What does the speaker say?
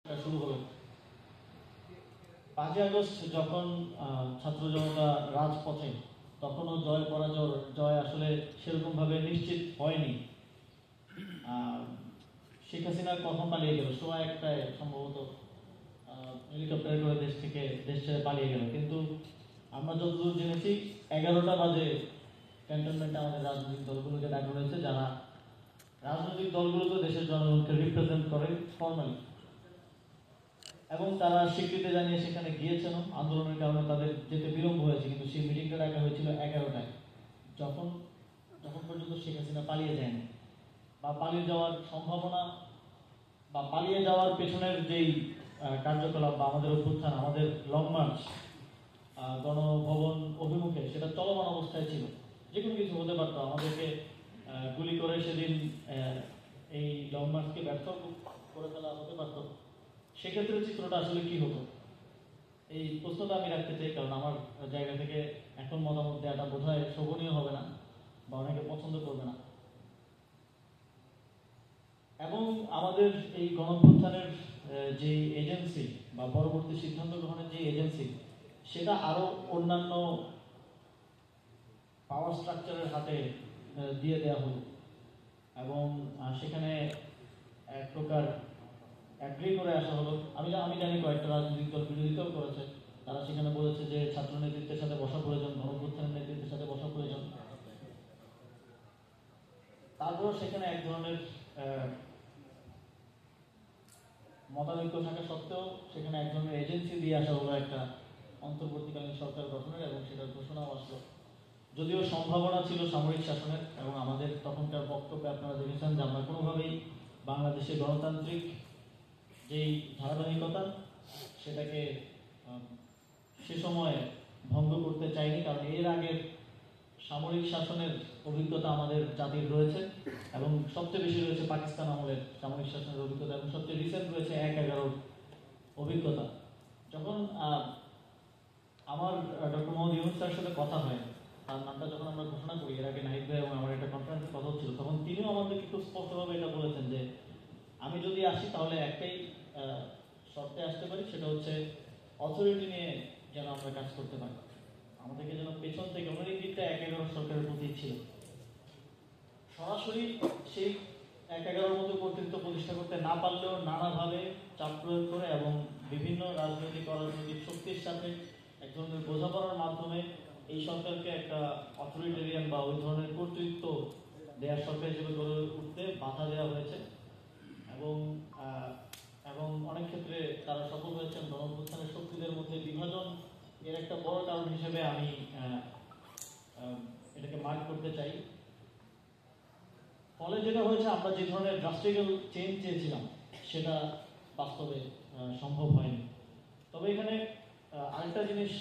শুরু হলো 5ই আগস্ট যখন ছাত্র জনতা রাজপথে, তখনও জয় জয় আসলে সেরকম ভাবে নিশ্চিত হয়নি। শেখ হাসিনা কখন পালিয়ে গেল? সময় একটায় সম্ভবত হেলিকপ্টারে করে দেশ ছেড়ে পালিয়ে গেল। কিন্তু আমরা যতদূর জেনেছি 11টা বাজে ক্যান্টনমেন্টে আমাদের রাজনৈতিক দলগুলোকে ডাকা হয়েছে, যারা রাজনৈতিক দলগুলো তো দেশের জনগণকে রিপ্রেজেন্ট করে ফর্মালি, এবং তারা স্বীকৃতি জানিয়ে সেখানে গিয়েছেন। আন্দোলনের কারণে তাদের যেতে বিলম্ব হয়েছে, কিন্তু সেই মিটিংটা ডাকা হয়েছিল 11টায়, যখন পর্যন্ত শেখ হাসিনা পালিয়ে যায়নি, বা পালিয়ে যাওয়ার সম্ভাবনা বা পালিয়ে যাওয়ার পেছনের যেই কার্যকলাপ বা আমাদের অভ্যুত্থান, আমাদের লং মার্চ গণভবন অভিমুখে, সেটা চলমান অবস্থায় ছিল। যে কোনো কিছু হতে পারতো, আমাদেরকে গুলি করে সেদিন এই লং মার্চকে ব্যর্থ করে ফেলা হতে পারতো। সেক্ষেত্রে চিত্রটা আসলে কি হতো, এই প্রশ্নটা আমি রাখতে চাই, কারণ আমার জায়গা থেকে এখন মতামত দেওয়াটা বোধহয় শোভনীয় হবে না বা অনেকে পছন্দ করবে না। এবং আমাদের এই গণঅভ্যুত্থানের যে এজেন্সি বা পরবর্তী সিদ্ধান্ত গ্রহণের যে এজেন্সি, সেটা আরো অন্যান্য পাওয়ার স্ট্রাকচারের হাতে দিয়ে দেওয়া হলো, এবং সেখানে এক প্রকার অ্যাগ্রি করে আসা হলো। আমি জানি কয়েকটা রাজনৈতিক দল বিরোধিতাও করেছে। তারা সেখানে বলেছে যে ছাত্র নেতৃত্বের সাথে বসা প্রয়োজন, গণঅভ্যুত্থানের নেতৃত্বের সাথে বসা প্রয়োজন। তারপর সেখানে এক ধরনের মতানৈক্য থাকা সত্ত্বেও সেখানে এক ধরনের এজেন্সি দিয়ে আসা হলো একটা অন্তর্বর্তীকালীন সরকার গঠনের, এবং সেটার ঘোষণাও আসলো। যদিও সম্ভাবনা ছিল সামরিক শাসনের, এবং আমাদের তখনকার বক্তব্যে আপনারা দেখেছেন যে আমরা কোনোভাবেই বাংলাদেশের গণতান্ত্রিক যেই ধারাবাহিকতা, সেটাকে সে সময়ে ভঙ্গ করতে চাইনি, কারণ এর আগের সামরিক শাসনের অভিজ্ঞতা আমাদের জাতির রয়েছে, এবং সবচেয়ে বেশি রয়েছে পাকিস্তান আমলের সামরিক শাসনের অভিজ্ঞতা, এবং সবচেয়ে রিসেন্ট রয়েছে 1/11 অভিজ্ঞতা। যখন আমার ডক্টর মোহাম্মদ ইউনূস স্যারের সাথে কথা হয়, তার নামটা যখন আমরা ঘোষণা করি, এর আগে নাহিদ ভাই এবং আমার একটা কনফারেন্সে কথা হচ্ছিল, তখন তিনিও আমাদেরকে খুব স্পষ্টভাবে এটা বলেছেন যে আমি যদি আসি তাহলে একটাই শর্তে আসতে পারি, সেটা হচ্ছে অথরিটি নিয়ে যেন আমরা কাজ করতে পারি। আমাদেরকে যেন পেছন থেকে, ওনার ইঙ্গিতটা 1/11 সরকারের প্রতি ছিল। সরাসরি সেই 1/11 মতো কর্তৃত্ব প্রতিষ্ঠা করতে না পারলেও নানাভাবে চাপ প্রয়োগ করে এবং বিভিন্ন রাজনৈতিক অরাজনৈতিক শক্তির সাথে এক ধরনের বোঝাপড়ার মাধ্যমে এই সরকারকে একটা অথরিটেরিয়ান বা ওই ধরনের কর্তৃত্ব দেওয়ার সরকার হিসেবে গড়ে উঠতে বাধা দেওয়া হয়েছে, এবং অনেক ক্ষেত্রে তারা সফল হয়েছেন। গণঅভ্যুত্থানের শক্তিদের মধ্যে বিভাজন এর একটা বড় কারণ হিসেবে আমি এটাকে মার্ক করতে চাই। ফলে যেটা হয়েছে, আমরা যে ধরনের ড্রাস্টিক্যাল চেঞ্জ চেয়েছিলাম সেটা বাস্তবে সম্ভব হয়নি। তবে এখানে আরেকটা জিনিস